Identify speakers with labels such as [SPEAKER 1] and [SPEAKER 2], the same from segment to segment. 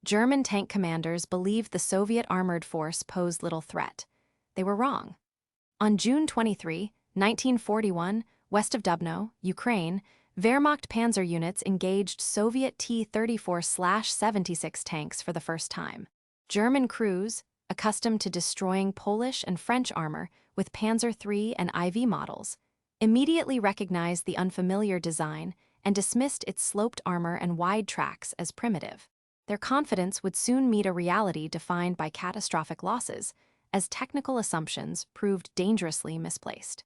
[SPEAKER 1] German tank commanders believed the Soviet armored force posed little threat. They were wrong. On June 23, 1941, west of Dubno, Ukraine, Wehrmacht panzer units engaged Soviet T-34/76 tanks for the first time. German crews, accustomed to destroying Polish and French armor with Panzer III and IV models, immediately recognized the unfamiliar design and dismissed its sloped armor and wide tracks as primitive. Their confidence would soon meet a reality defined by catastrophic losses, as technical assumptions proved dangerously misplaced.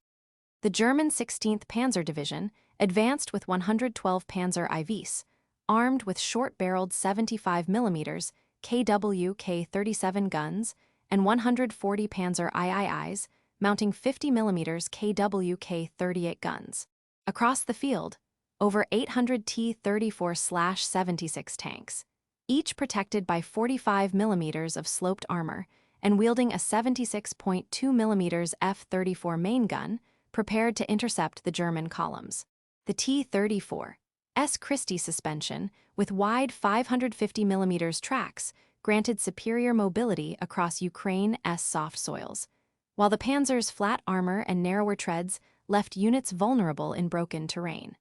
[SPEAKER 1] The German 16th Panzer Division advanced with 112 Panzer IVs, armed with short-barreled 75mm KW K-37 guns and 140 Panzer IIIs, mounting 50mm KW K-38 guns. Across the field, over 800 T-34/76 tanks, each protected by 45mm of sloped armor and wielding a 76.2mm F-34 main gun, prepared to intercept the German columns. The T-34's Christie suspension, with wide 550mm tracks, granted superior mobility across Ukraine's soft soils, while the Panzer's flat armor and narrower treads left units vulnerable in broken terrain.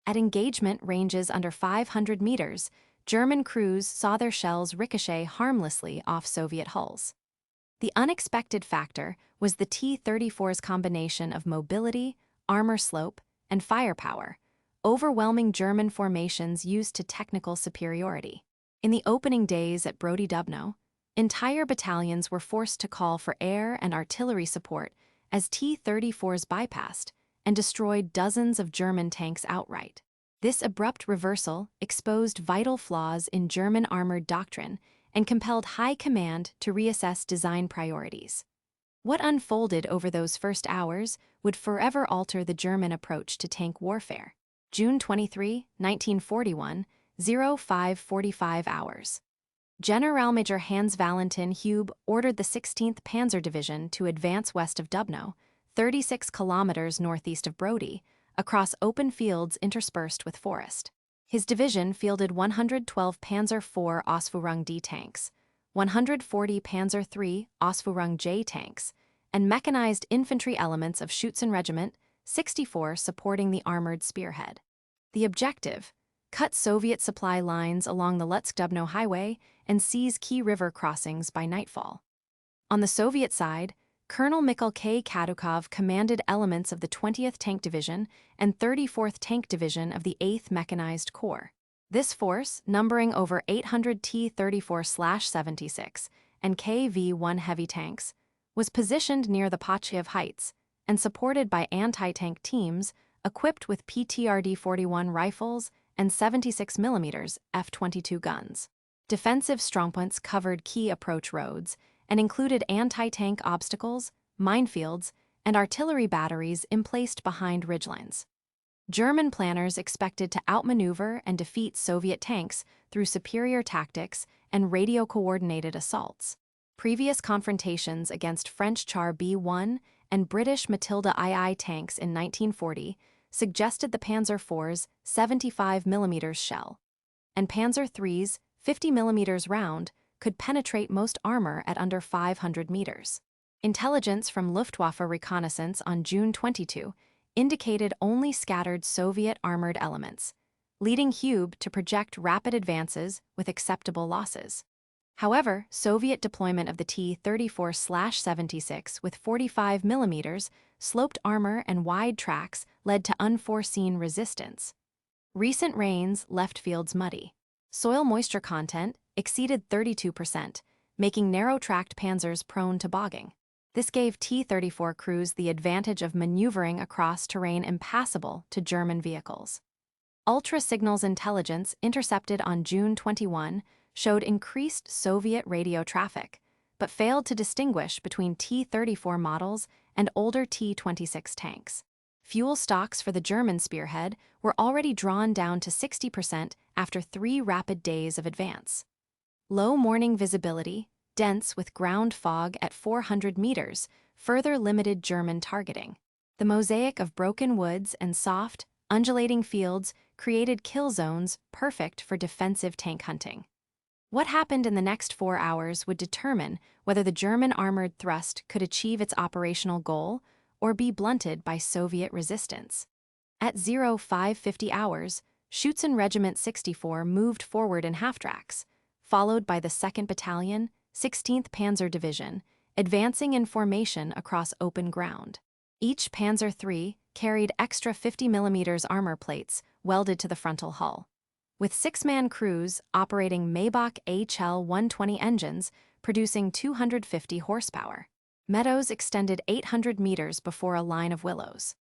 [SPEAKER 1] At engagement ranges under 500 meters, German crews saw their shells ricochet harmlessly off Soviet hulls. The unexpected factor was the T-34's combination of mobility, armor slope, and firepower, overwhelming German formations used to technical superiority. In the opening days at Brody Dubno, entire battalions were forced to call for air and artillery support as T-34's bypassed and destroyed dozens of German tanks outright. This abrupt reversal exposed vital flaws in German armored doctrine and compelled high command to reassess design priorities. What unfolded over those first hours would forever alter the German approach to tank warfare. June 23, 1941, 05:45 hours. Generalmajor Hans Valentin Hube ordered the 16th Panzer Division to advance west of Dubno, 36 kilometers northeast of Brody, across open fields interspersed with forest. His division fielded 112 Panzer IV Ausführung D tanks, 140 Panzer III Ausführung J tanks, and mechanized infantry elements of Schützen Regiment 64 supporting the armored spearhead. The objective: cut Soviet supply lines along the Lutsk-Dubno highway and seize key river crossings by nightfall. On the Soviet side, Colonel Mikhail K. Kadukov commanded elements of the 20th Tank Division and 34th Tank Division of the 8th Mechanized Corps. This force, numbering over 800 T-34/76 and KV-1 heavy tanks, was positioned near the Pachayev Heights and supported by anti-tank teams equipped with PTRD-41 rifles and 76mm F-22 guns. Defensive strongpoints covered key approach roads and included anti-tank obstacles, minefields, and artillery batteries emplaced behind ridgelines. German planners expected to outmaneuver and defeat Soviet tanks through superior tactics and radio-coordinated assaults. Previous confrontations against French Char B-1 and British Matilda II tanks in 1940 suggested the Panzer IV's 75mm shell, and Panzer III's 50mm round could penetrate most armor at under 500 meters. Intelligence from Luftwaffe reconnaissance on June 22 indicated only scattered Soviet armored elements, leading Hube to project rapid advances with acceptable losses. However, Soviet deployment of the T-34/76 with 45mm sloped armor and wide tracks led to unforeseen resistance. Recent rains left fields muddy. Soil moisture content exceeded 32%, making narrow-tracked panzers prone to bogging. This gave T-34 crews the advantage of maneuvering across terrain impassable to German vehicles. Ultra-signals intelligence intercepted on June 21 showed increased Soviet radio traffic, but failed to distinguish between T-34 models and older T-26 tanks. Fuel stocks for the German spearhead were already drawn down to 60% after 3 rapid days of advance. Low morning visibility, dense with ground fog at 400 meters, further limited German targeting. The mosaic of broken woods and soft, undulating fields created kill zones perfect for defensive tank hunting. What happened in the next 4 hours would determine whether the German armored thrust could achieve its operational goal or be blunted by Soviet resistance. At 0550 hours, Schutzen Regiment 64 moved forward in half-tracks, followed by the 2nd Battalion, 16th Panzer Division, advancing in formation across open ground. Each Panzer III carried extra 50mm armor plates welded to the frontal hull. With 6-man crews operating Maybach HL 120 engines producing 250 horsepower. Meadows extended 800 meters before a line of willows.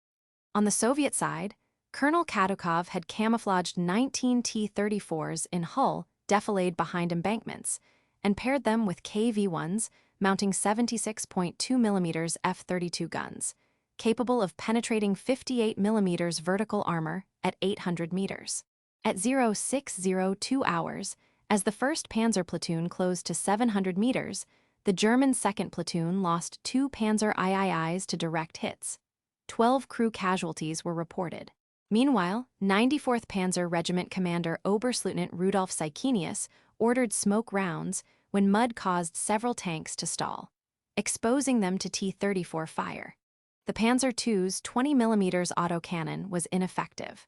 [SPEAKER 1] On the Soviet side, Colonel Kadukov had camouflaged 19 T-34's in hull defilade behind embankments and paired them with KV-1s mounting 76.2mm F-32 guns, capable of penetrating 58mm vertical armor at 800 meters. At 0602 hours, as the 1st Panzer platoon closed to 700 meters, the German 2nd platoon lost 2 Panzer IIIs to direct hits. 12 crew casualties were reported. Meanwhile, 94th Panzer Regiment Commander Oberstleutnant Rudolf Sykenius ordered smoke rounds when mud caused several tanks to stall, exposing them to T-34 fire. The Panzer II's 20mm autocannon was ineffective.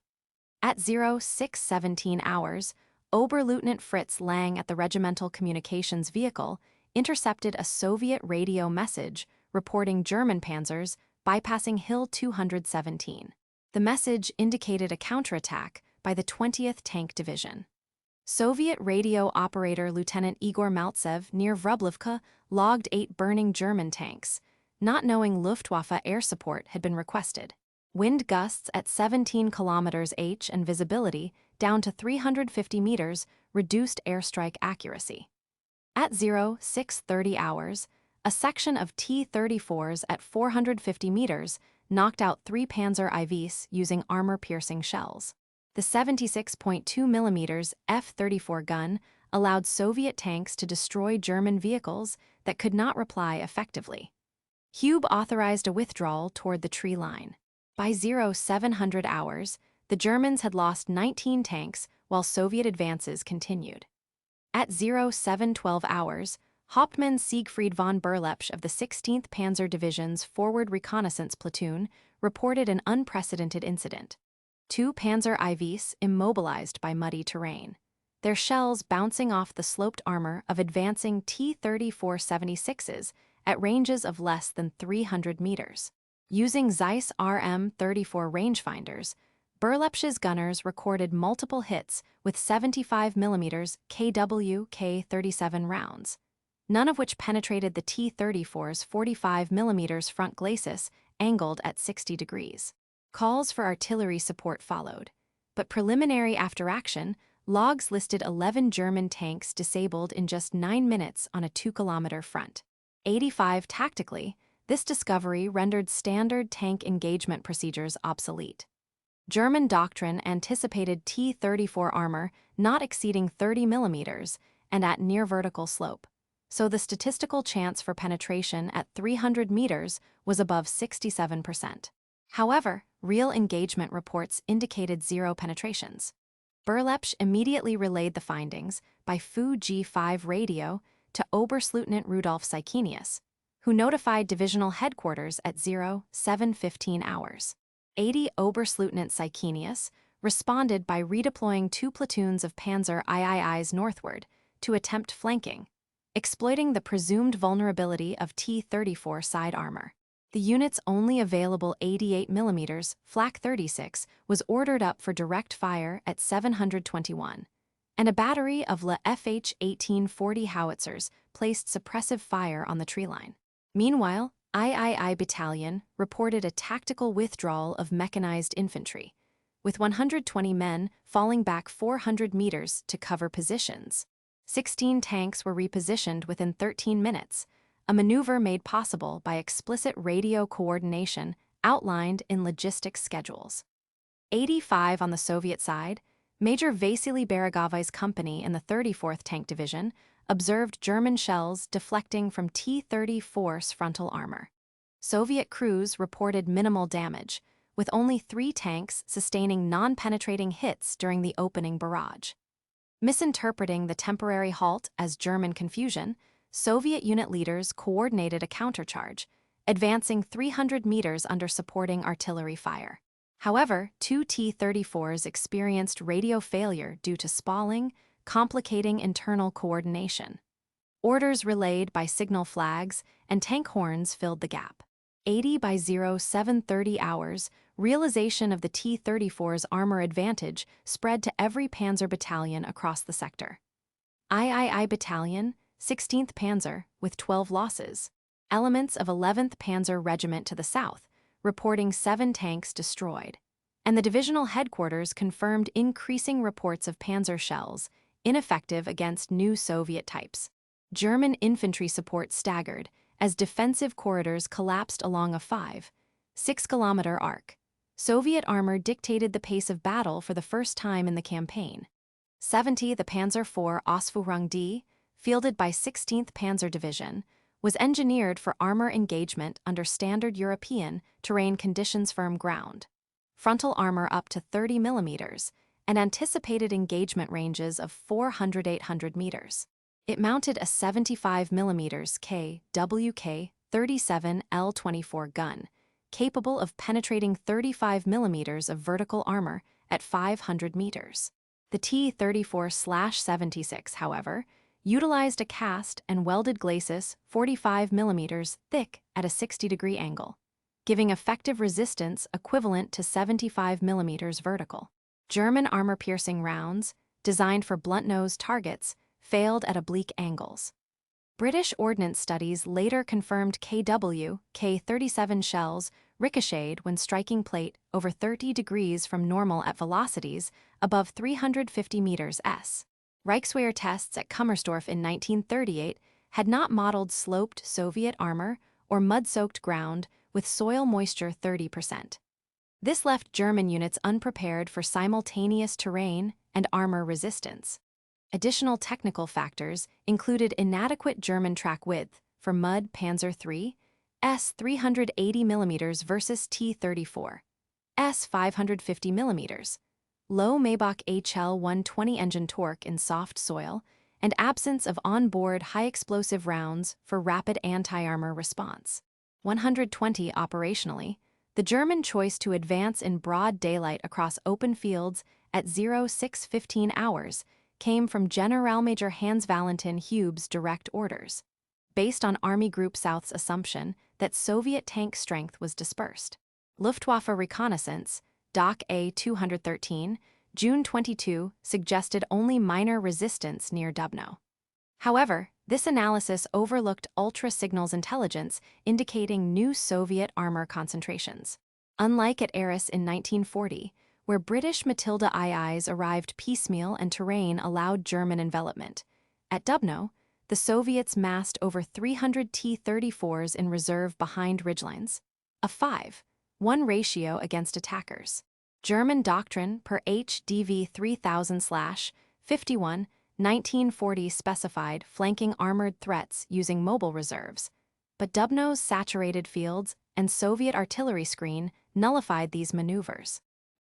[SPEAKER 1] At 0617 hours, Oberleutnant Fritz Lang at the regimental communications vehicle intercepted a Soviet radio message reporting German panzers bypassing Hill 217. The message indicated a counterattack by the 20th Tank Division. Soviet radio operator Lieutenant Igor Maltsev near Wrublovka logged 8 burning German tanks, not knowing Luftwaffe air support had been requested. Wind gusts at 17 km/h and visibility down to 350 meters reduced airstrike accuracy. At 0630 hours, a section of T-34's at 450 meters knocked out 3 Panzer IVs using armor-piercing shells. The 76.2mm F-34 gun allowed Soviet tanks to destroy German vehicles that could not reply effectively. Hube authorized a withdrawal toward the tree line. By 0700 hours, the Germans had lost 19 tanks while Soviet advances continued. At 0712 hours, Hauptmann Siegfried von Berlepsch of the 16th Panzer Division's Forward Reconnaissance Platoon reported an unprecedented incident. 2 Panzer IVs immobilized by muddy terrain, their shells bouncing off the sloped armor of advancing T-34-76s at ranges of less than 300 meters. Using Zeiss RM-34 rangefinders, Berlepsch's gunners recorded multiple hits with 75mm KW K-37 rounds, none of which penetrated the T-34's 45mm front glacis angled at 60 degrees. Calls for artillery support followed, but preliminary after action, logs listed 11 German tanks disabled in just 9 minutes on a 2-kilometer front. 85 tactically, this discovery rendered standard tank engagement procedures obsolete. German doctrine anticipated T-34 armor not exceeding 30 millimeters and at near vertical slope, so the statistical chance for penetration at 300 meters was above 67%. However, real engagement reports indicated 0 penetrations. Berlepsch immediately relayed the findings by Fu G5 radio to Oberstleutnant Rudolf Sykenius, who notified divisional headquarters at 0715 hours. 80 Oberstleutnant Sykenius responded by redeploying 2 platoons of Panzer IIIs northward to attempt flanking, exploiting the presumed vulnerability of T-34 side armor. The unit's only available 88mm Flak 36 was ordered up for direct fire at 721, and a battery of La FH-1840 howitzers placed suppressive fire on the tree line. Meanwhile, III Battalion reported a tactical withdrawal of mechanized infantry, with 120 men falling back 400 meters to cover positions. 16 tanks were repositioned within 13 minutes, a maneuver made possible by explicit radio coordination outlined in logistics schedules. 85 on the Soviet side, Major Vasily Beregovai's company in the 34th Tank Division observed German shells deflecting from T-34's frontal armor. Soviet crews reported minimal damage, with only 3 tanks sustaining non-penetrating hits during the opening barrage. Misinterpreting the temporary halt as German confusion, Soviet unit leaders coordinated a countercharge, advancing 300 meters under supporting artillery fire. However, two T-34s experienced radio failure due to spalling, complicating internal coordination. Orders relayed by signal flags and tank horns filled the gap. 80 by 0730 hours, realization of the T-34's armor advantage spread to every Panzer battalion across the sector. III Battalion, 16th Panzer, with 12 losses. Elements of 11th Panzer Regiment to the south, reporting 7 tanks destroyed. And the divisional headquarters confirmed increasing reports of Panzer shells, ineffective against new Soviet types. German infantry support staggered as defensive corridors collapsed along a 5-6-kilometer arc. Soviet armor dictated the pace of battle for the first time in the campaign. 70 The Panzer IV Ausführung D, fielded by 16th Panzer Division, was engineered for armor engagement under standard European terrain conditions firm ground. Frontal armor up to 30 millimeters, and anticipated engagement ranges of 400-800 meters. It mounted a 75 mm KWK 37 L24 gun, capable of penetrating 35 mm of vertical armor at 500 meters. The T-34/76, however, utilized a cast and welded glacis 45 mm thick at a 60-degree angle, giving effective resistance equivalent to 75 mm vertical. German armor-piercing rounds, designed for blunt-nosed targets, failed at oblique angles. British ordnance studies later confirmed K-37 shells ricocheted when striking plate over 30 degrees from normal at velocities above 350 meters s. Reichswehr tests at Kummersdorf in 1938 had not modeled sloped Soviet armor or mud-soaked ground with soil moisture 30%. This left German units unprepared for simultaneous terrain and armor resistance. Additional technical factors included inadequate German track width for mud Panzer III, S 380 mm versus T-34, S 550 mm, low Maybach HL 120 engine torque in soft soil, and absence of on-board high-explosive rounds for rapid anti-armor response. 120 Operationally, the German choice to advance in broad daylight across open fields at 06:15 hours came from Generalmajor Hans Valentin Hube's direct orders, based on Army Group South's assumption that Soviet tank strength was dispersed. Luftwaffe reconnaissance, Doc A-213, June 22, suggested only minor resistance near Dubno. However, this analysis overlooked ultra-signals intelligence indicating new Soviet armor concentrations. Unlike at Arras in 1940, where British Matilda IIs arrived piecemeal and terrain allowed German envelopment, at Dubno, the Soviets massed over 300 T-34s in reserve behind ridgelines, a 5:1 ratio against attackers. German doctrine per HDV 3000/51 1940 specified flanking armored threats using mobile reserves, but Dubno's saturated fields and Soviet artillery screen nullified these maneuvers.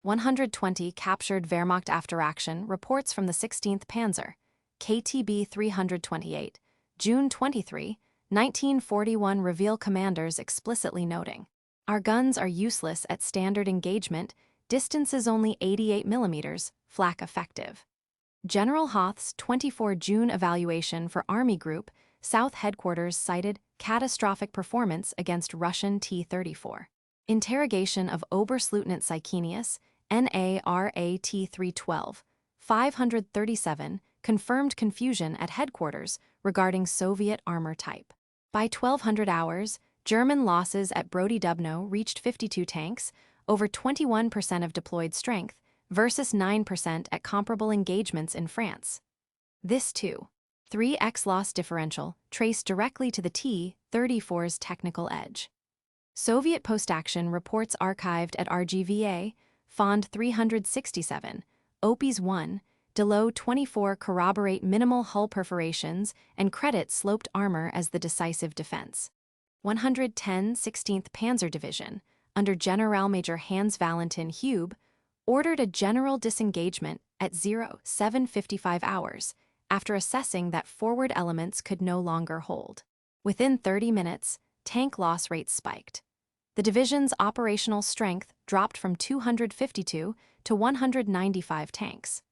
[SPEAKER 1] 120 captured Wehrmacht after action reports from the 16th Panzer, KTB 328, June 23, 1941 reveal commanders explicitly noting, "Our guns are useless at standard engagement, distances only 88 mm, flak effective." General Hoth's 24 June evaluation for Army Group South Headquarters cited catastrophic performance against Russian T-34. Interrogation of Oberstleutnant Sykenius, NARAT 312, 537, confirmed confusion at headquarters regarding Soviet armor type. By 1200 hours, German losses at Brody Dubno reached 52 tanks, over 21% of deployed strength, versus 9% at comparable engagements in France. This, too, 3x loss differential traced directly to the T-34's technical edge. Soviet post-action reports archived at RGVA, Fond 367, OPIS 1, Delo 24 corroborate minimal hull perforations and credit sloped armor as the decisive defense. 110 16th Panzer Division, under Generalmajor Hans Valentin Hube, ordered a general disengagement at 07:55 hours after assessing that forward elements could no longer hold. Within 30 minutes, tank loss rates spiked. The division's operational strength dropped from 252 to 195 tanks.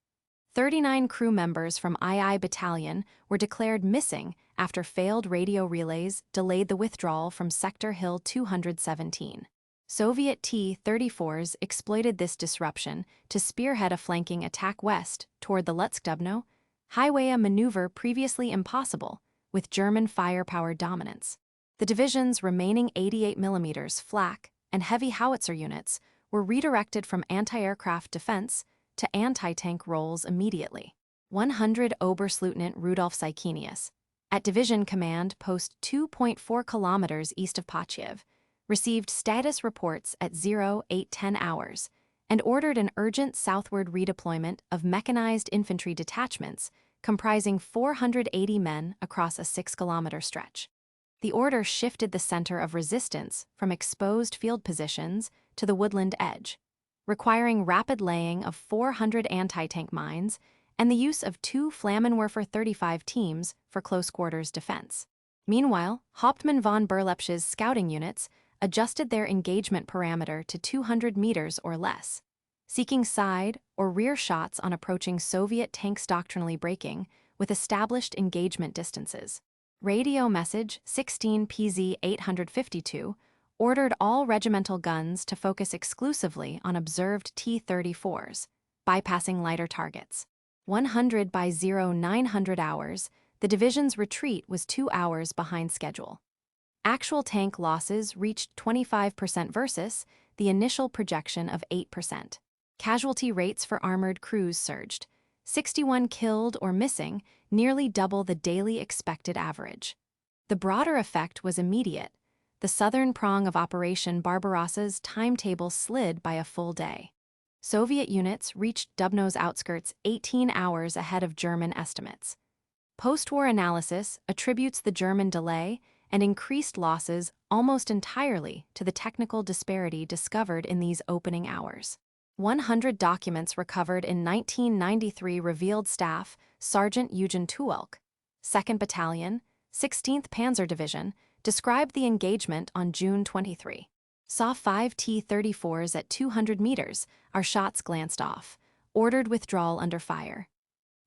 [SPEAKER 1] 39 crew members from II Battalion were declared missing after failed radio relays delayed the withdrawal from Sector Hill 217. Soviet T-34's exploited this disruption to spearhead a flanking attack west toward the Lutsk-Dubno highway, a maneuver previously impossible with German firepower dominance. The division's remaining 88mm flak and heavy howitzer units were redirected from anti-aircraft defense to anti-tank roles immediately. 100 Oberstleutnant Rudolf Sykenius, at Division Command Post 2.4 kilometers east of Pachiev, received status reports at 08:10 hours and ordered an urgent southward redeployment of mechanized infantry detachments comprising 480 men across a 6-kilometer stretch. The order shifted the center of resistance from exposed field positions to the woodland edge, requiring rapid laying of 400 anti-tank mines and the use of 2 Flammenwerfer 35 teams for close-quarters defense. Meanwhile, Hauptmann von Berlepsch's scouting units adjusted their engagement parameter to 200 meters or less, seeking side or rear shots on approaching Soviet tanks doctrinally breaking with established engagement distances. Radio message 16 PZ 852 ordered all regimental guns to focus exclusively on observed T-34's, bypassing lighter targets. 100 by 0900 hours, the division's retreat was 2 hours behind schedule. Actual tank losses reached 25% versus the initial projection of 8%. Casualty rates for armored crews surged, 61 killed or missing, nearly double the daily expected average. The broader effect was immediate. The southern prong of Operation Barbarossa's timetable slid by a full day. Soviet units reached Dubno's outskirts 18 hours ahead of German estimates. Post-war analysis attributes the German delay and increased losses almost entirely to the technical disparity discovered in these opening hours. 100 documents recovered in 1993 revealed Staff Sergeant Eugen Tuelk, 2nd Battalion, 16th Panzer Division, described the engagement on June 23. Saw 5 T-34's at 200 meters, our shots glanced off, ordered withdrawal under fire.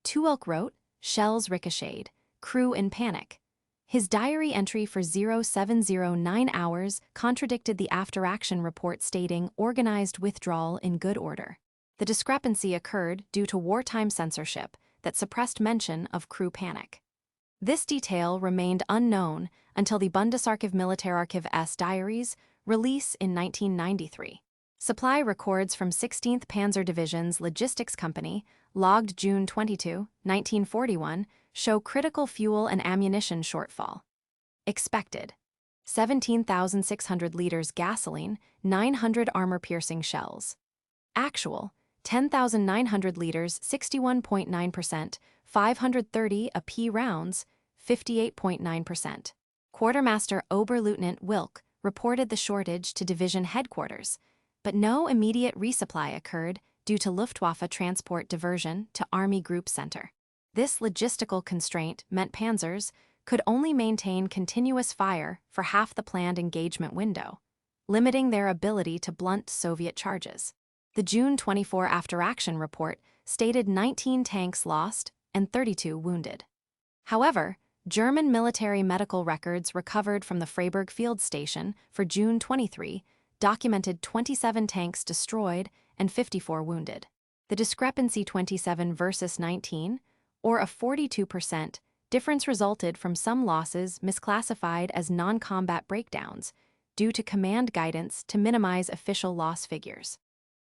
[SPEAKER 1] Tuelk wrote, "Shells ricocheted, crew in panic." His diary entry for 0709 hours contradicted the after-action report stating organized withdrawal in good order. The discrepancy occurred due to wartime censorship that suppressed mention of crew panic. This detail remained unknown until the Bundesarchiv Militararchiv S diaries release in 1993. Supply records from 16th Panzer Division's logistics company, logged June 22, 1941, show critical fuel and ammunition shortfall. Expected: 17,600 liters gasoline, 900 armor-piercing shells. Actual: 10,900 liters, 61.9%, 530 AP rounds, 58.9%. Quartermaster Oberleutnant Wilk reported the shortage to division headquarters, but no immediate resupply occurred due to Luftwaffe transport diversion to Army Group Center. This logistical constraint meant Panzers could only maintain continuous fire for half the planned engagement window, limiting their ability to blunt Soviet charges. The June 24 after-action report stated 19 tanks lost and 32 wounded. However, German military medical records recovered from the Freiburg field station for June 23 documented 27 tanks destroyed and 54 wounded. The discrepancy 27 versus 19, or a 42% difference, resulted from some losses misclassified as non-combat breakdowns due to command guidance to minimize official loss figures.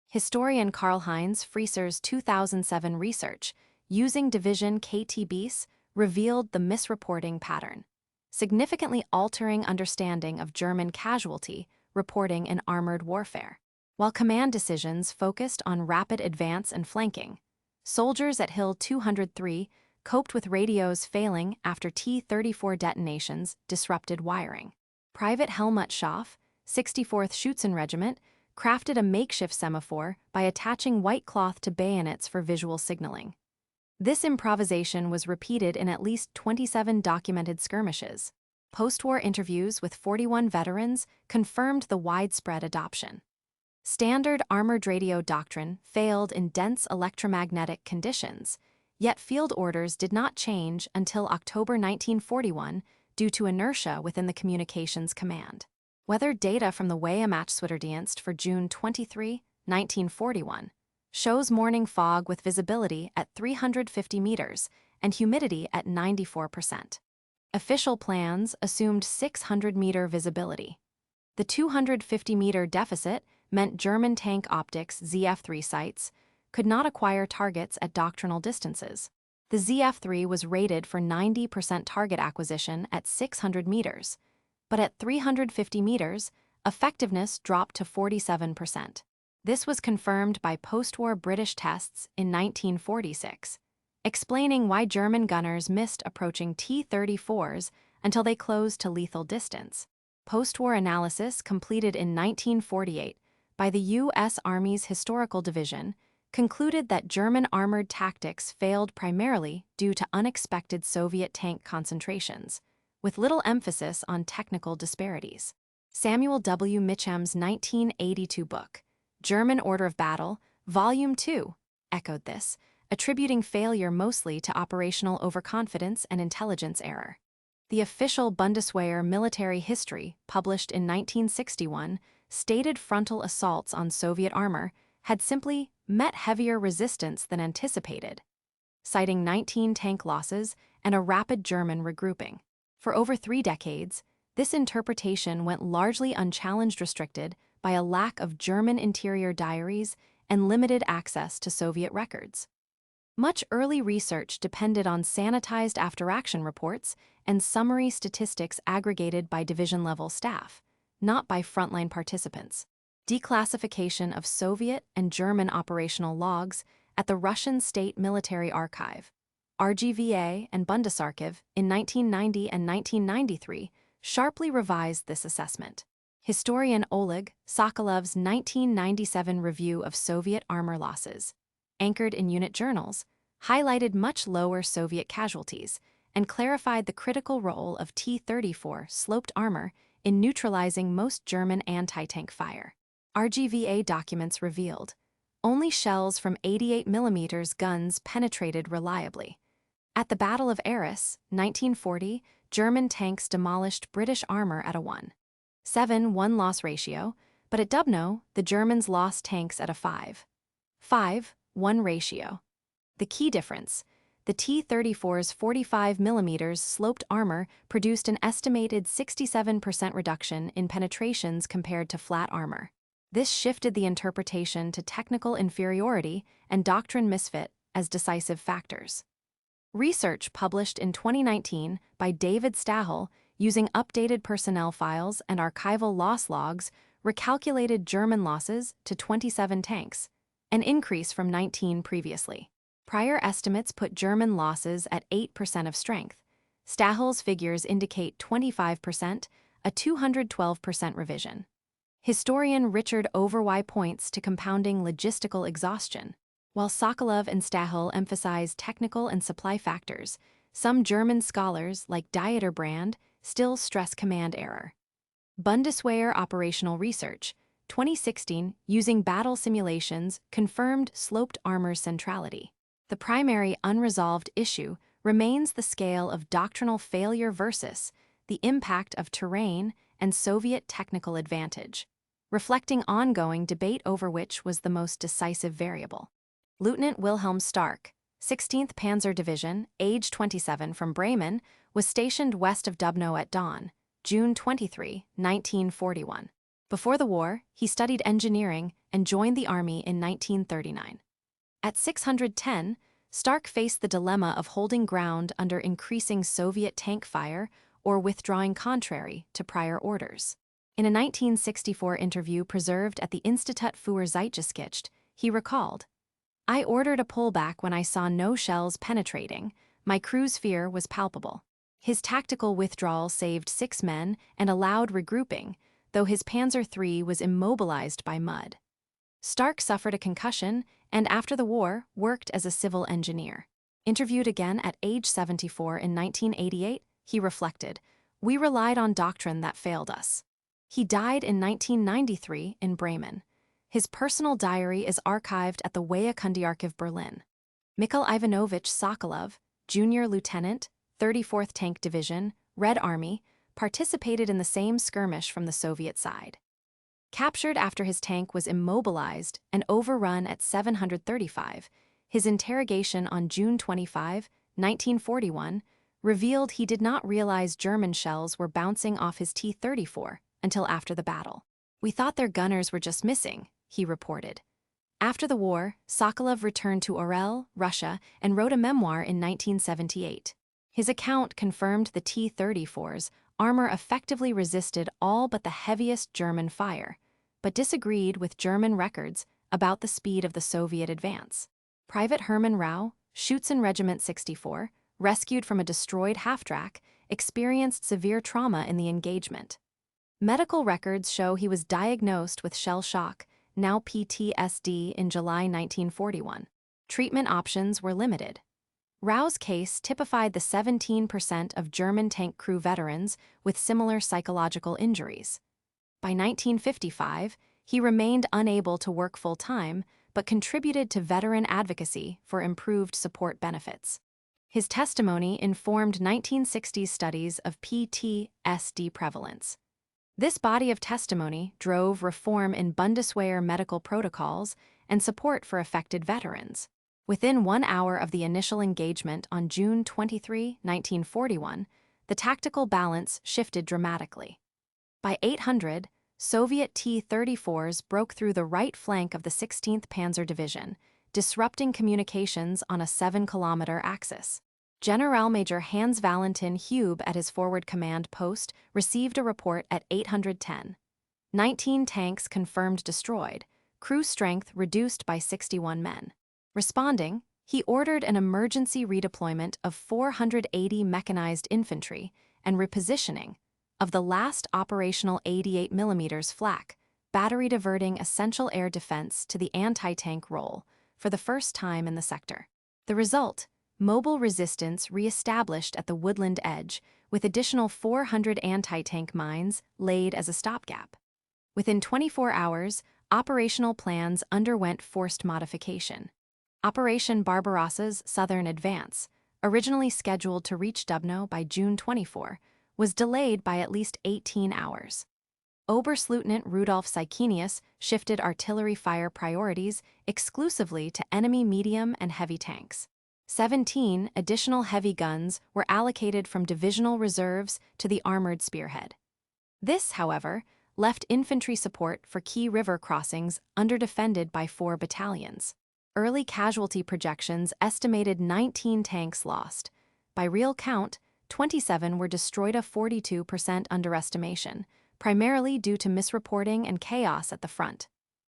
[SPEAKER 1] Historian Karl-Heinz Frieser's 2007 research using division KTBs revealed the misreporting pattern, significantly altering understanding of German casualty reporting in armored warfare. While command decisions focused on rapid advance and flanking, soldiers at Hill 203 coped with radios failing after T-34 detonations disrupted wiring. Private Helmut Schaff, 64th Schützen Regiment, crafted a makeshift semaphore by attaching white cloth to bayonets for visual signaling. This improvisation was repeated in at least 27 documented skirmishes. Post-war interviews with 41 veterans confirmed the widespread adoption. Standard armored radio doctrine failed in dense electromagnetic conditions, yet field orders did not change until October 1941 due to inertia within the communications command. Weather data from the Weermachtsuiterdienst for June 23, 1941, shows morning fog with visibility at 350 meters and humidity at 94%. Official plans assumed 600-meter visibility. The 250-meter deficit meant German tank optics ZF-3 sights could not acquire targets at doctrinal distances. The ZF-3 was rated for 90% target acquisition at 600 meters, but at 350 meters, effectiveness dropped to 47%. This was confirmed by post-war British tests in 1946, explaining why German gunners missed approaching T-34's until they closed to lethal distance. Post-war analysis completed in 1948 by the U.S. Army's Historical Division concluded that German armored tactics failed primarily due to unexpected Soviet tank concentrations, with little emphasis on technical disparities. Samuel W. Mitcham's 1982 book, German Order of Battle, Volume 2, echoed this, attributing failure mostly to operational overconfidence and intelligence error. The official Bundeswehr military history, published in 1961, stated frontal assaults on Soviet armor had simply met heavier resistance than anticipated, citing 19 tank losses and a rapid German regrouping. For over 3 decades, this interpretation went largely unchallenged, restricted by a lack of German interior diaries and limited access to Soviet records. Much early research depended on sanitized after-action reports and summary statistics aggregated by division-level staff, not by frontline participants. Declassification of Soviet and German operational logs at the Russian State Military Archive, RGVA and Bundesarchiv, in 1990 and 1993 sharply revised this assessment. Historian Oleg Sokolov's 1997 review of Soviet armor losses, anchored in unit journals, highlighted much lower Soviet casualties and clarified the critical role of T-34 sloped armor in neutralizing most German anti-tank fire. RGVA documents revealed only shells from 88mm guns penetrated reliably. At the Battle of Arras, 1940, German tanks demolished British armor at a 1.7 won-loss ratio, but at Dubno, the Germans lost tanks at a 5.5 1 ratio. The key difference: the T-34's 45mm sloped armor produced an estimated 67% reduction in penetrations compared to flat armor. This shifted the interpretation to technical inferiority and doctrine misfit as decisive factors. Research published in 2019 by David Stahel, using updated personnel files and archival loss logs, recalculated German losses to 27 tanks, an increase from 19 previously. Prior estimates put German losses at 8% of strength. Stahel's figures indicate 25%, a 212% revision. Historian Richard Overwy points to compounding logistical exhaustion. While Sokolov and Stahel emphasize technical and supply factors, some German scholars, like Dieterbrand, still stress command error. Bundeswehr Operational Research, 2016, using battle simulations, confirmed sloped armor's centrality. The primary unresolved issue remains the scale of doctrinal failure versus the impact of terrain and Soviet technical advantage, reflecting ongoing debate over which was the most decisive variable. Lieutenant Wilhelm Stark, 16th Panzer Division, age 27, from Bremen, was stationed west of Dubno at dawn, June 23, 1941. Before the war, he studied engineering and joined the Army in 1939. At 610, Stark faced the dilemma of holding ground under increasing Soviet tank fire or withdrawing contrary to prior orders. In a 1964 interview preserved at the Institut für Zeitgeschichte, he recalled, "I ordered a pullback when I saw no shells penetrating. My crew's fear was palpable." His tactical withdrawal saved 6 men and allowed regrouping, though his Panzer III was immobilized by mud. Stark suffered a concussion and, after the war, worked as a civil engineer. Interviewed again at age 74 in 1988, he reflected, "We relied on doctrine that failed us." He died in 1993 in Bremen. His personal diary is archived at the Wehrkundearchiv Berlin. Mikhail Ivanovich Sokolov, junior lieutenant, 34th Tank Division, Red Army, participated in the same skirmish from the Soviet side. Captured after his tank was immobilized and overrun at 735, his interrogation on June 25, 1941, revealed he did not realize German shells were bouncing off his T-34 until after the battle. "We thought their gunners were just missing," he reported. After the war, Sokolov returned to Orel, Russia, and wrote a memoir in 1978. His account confirmed the T-34's armor effectively resisted all but the heaviest German fire, but disagreed with German records about the speed of the Soviet advance. Private Hermann Rau, Schutzen Regiment 64, rescued from a destroyed half-track, experienced severe trauma in the engagement. Medical records show he was diagnosed with shell shock, now PTSD, in July 1941. Treatment options were limited. Rau's case typified the 17% of German tank crew veterans with similar psychological injuries. By 1955, he remained unable to work full-time, but contributed to veteran advocacy for improved support benefits. His testimony informed 1960s studies of PTSD prevalence. This body of testimony drove reform in Bundeswehr medical protocols and support for affected veterans. Within 1 hour of the initial engagement on June 23, 1941, the tactical balance shifted dramatically. By 800, Soviet T-34's broke through the right flank of the 16th Panzer Division, disrupting communications on a 7-kilometer axis. Generalmajor Hans Valentin Hube at his forward command post received a report at 810. 19 tanks confirmed destroyed, crew strength reduced by 61 men. Responding, he ordered an emergency redeployment of 480 mechanized infantry and repositioning of the last operational 88mm flak, battery diverting essential air defense to the anti-tank role for the first time in the sector. The result: mobile resistance re-established at the woodland edge, with additional 400 anti-tank mines laid as a stopgap. Within 24 hours, operational plans underwent forced modification. Operation Barbarossa's southern advance, originally scheduled to reach Dubno by June 24, was delayed by at least 18 hours. Oberstleutnant Rudolf Sykenius shifted artillery fire priorities exclusively to enemy medium and heavy tanks. 17 additional heavy guns were allocated from divisional reserves to the armored spearhead. This, however, left infantry support for key river crossings underdefended by 4 battalions. Early casualty projections estimated 19 tanks lost. By real count, 27 were destroyed, a 42% underestimation, primarily due to misreporting and chaos at the front.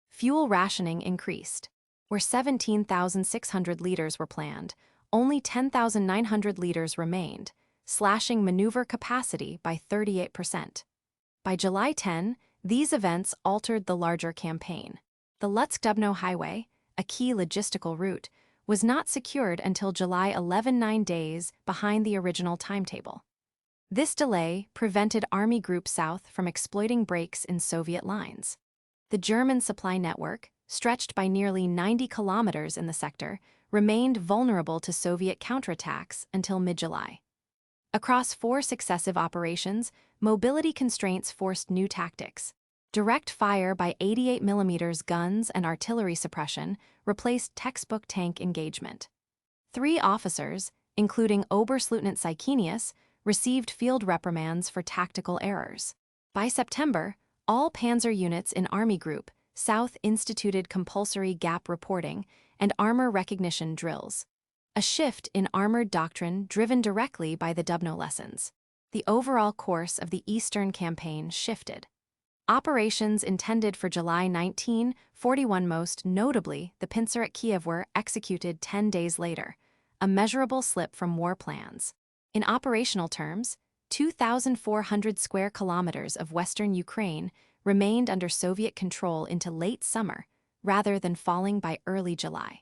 [SPEAKER 1] Fuel rationing increased. Where 17,600 liters were planned, only 10,900 liters remained, slashing maneuver capacity by 38%. By July 10, these events altered the larger campaign. The Lutsk-Dubno highway, a key logistical route, was not secured until July 11, 9 days behind the original timetable. This delay prevented Army Group South from exploiting breaks in Soviet lines. The German supply network, stretched by nearly 90 kilometers in the sector, remained vulnerable to Soviet counterattacks until mid-July. Across 4 successive operations, mobility constraints forced new tactics. Direct fire by 88mm guns and artillery suppression replaced textbook tank engagement. 3 officers, including Oberstleutnant Sykenius, received field reprimands for tactical errors. By September, all Panzer units in Army Group South instituted compulsory gap reporting and armor recognition drills, a shift in armored doctrine driven directly by the Dubno lessons. The overall course of the Eastern Campaign shifted. Operations intended for July 1941, most notably the Pincer at Kiev, were executed 10 days later, a measurable slip from war plans. In operational terms, 2,400 square kilometers of western Ukraine remained under Soviet control into late summer, rather than falling by early July.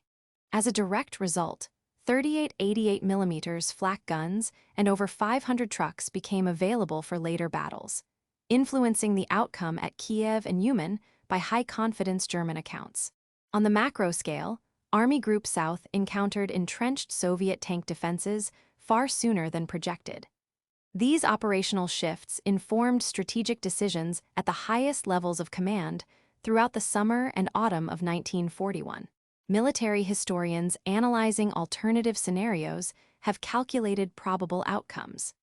[SPEAKER 1] As a direct result, 38 88mm flak guns and over 500 trucks became available for later battles, influencing the outcome at Kiev and Uman by high-confidence German accounts. On the macro scale, Army Group South encountered entrenched Soviet tank defenses far sooner than projected. These operational shifts informed strategic decisions at the highest levels of command throughout the summer and autumn of 1941. Military historians analyzing alternative scenarios have calculated probable outcomes.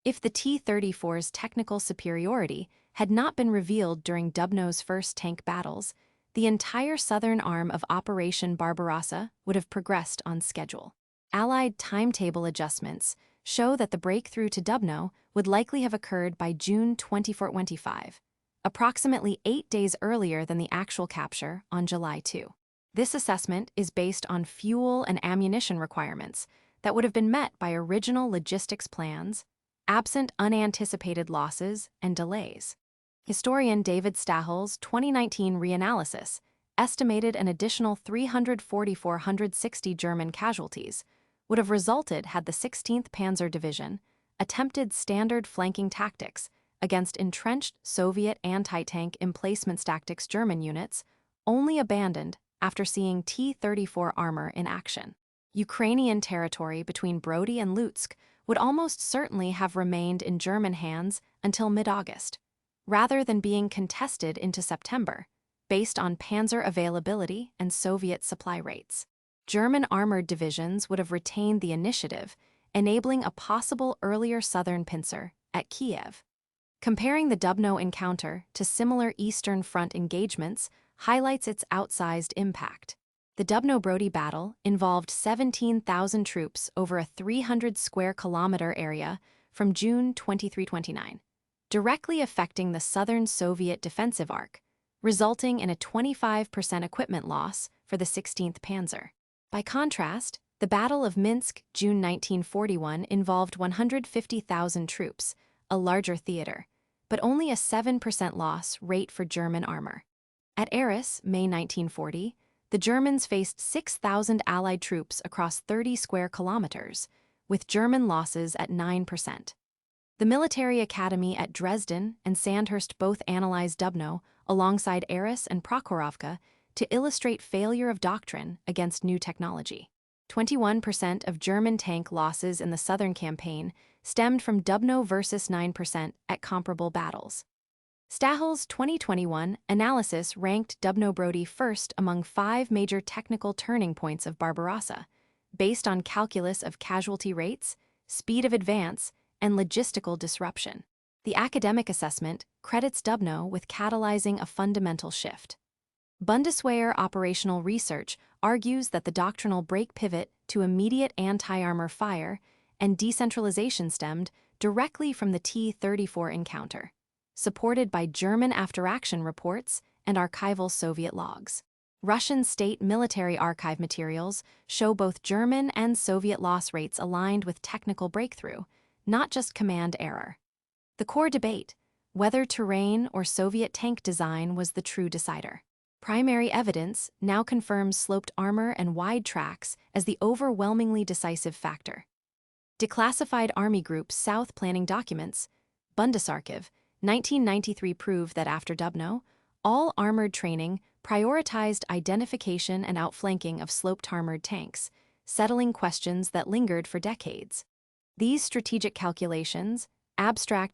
[SPEAKER 1] If the T-34's technical superiority had not been revealed during Dubno's first tank battles, the entire southern arm of Operation Barbarossa would have progressed on schedule. Allied timetable adjustments show that the breakthrough to Dubno would likely have occurred by June 24-25, approximately 8 days earlier than the actual capture on July 2. This assessment is based on fuel and ammunition requirements that would have been met by original logistics plans, absent unanticipated losses and delays. Historian David Stahel's 2019 reanalysis estimated an additional 340,460 German casualties would have resulted had the 16th Panzer Division attempted standard flanking tactics against entrenched Soviet anti-tank emplacement tactics German units, only abandoned after seeing T-34 armor in action. Ukrainian territory between Brody and Lutsk would almost certainly have remained in German hands until mid-August, rather than being contested into September, based on Panzer availability and Soviet supply rates. German armored divisions would have retained the initiative, enabling a possible earlier southern pincer at Kiev. Comparing the Dubno encounter to similar Eastern Front engagements highlights its outsized impact. The Dubno-Brody battle involved 17,000 troops over a 300 square kilometer area from June 23-29, directly affecting the southern Soviet defensive arc, resulting in a 25% equipment loss for the 16th Panzer. By contrast, the Battle of Minsk, June 1941, involved 150,000 troops, a larger theater, but only a 7% loss rate for German armor. At Arras, May 1940, the Germans faced 6,000 Allied troops across 30 square kilometers, with German losses at 9%. The military academy at Dresden and Sandhurst both analyzed Dubno alongside Arras and Prokhorovka to illustrate failure of doctrine against new technology. 21% of German tank losses in the Southern campaign stemmed from Dubno versus 9% at comparable battles. Stahel's 2021 analysis ranked Dubno-Brody first among 5 major technical turning points of Barbarossa, based on calculus of casualty rates, speed of advance, and logistical disruption. The academic assessment credits Dubno with catalyzing a fundamental shift. Bundeswehr operational research argues that the doctrinal break pivot to immediate anti-armor fire and decentralization stemmed directly from the T-34 encounter, supported by German after-action reports and archival Soviet logs. Russian state military archive materials show both German and Soviet loss rates aligned with technical breakthrough, not just command error. The core debate, whether terrain or Soviet tank design was the true decider. Primary evidence now confirms sloped armor and wide tracks as the overwhelmingly decisive factor. Declassified Army Group South planning documents, Bundesarchiv, 1993 proved that after Dubno, all armored training prioritized identification and outflanking of sloped armored tanks, settling questions that lingered for decades. These strategic calculations, abstract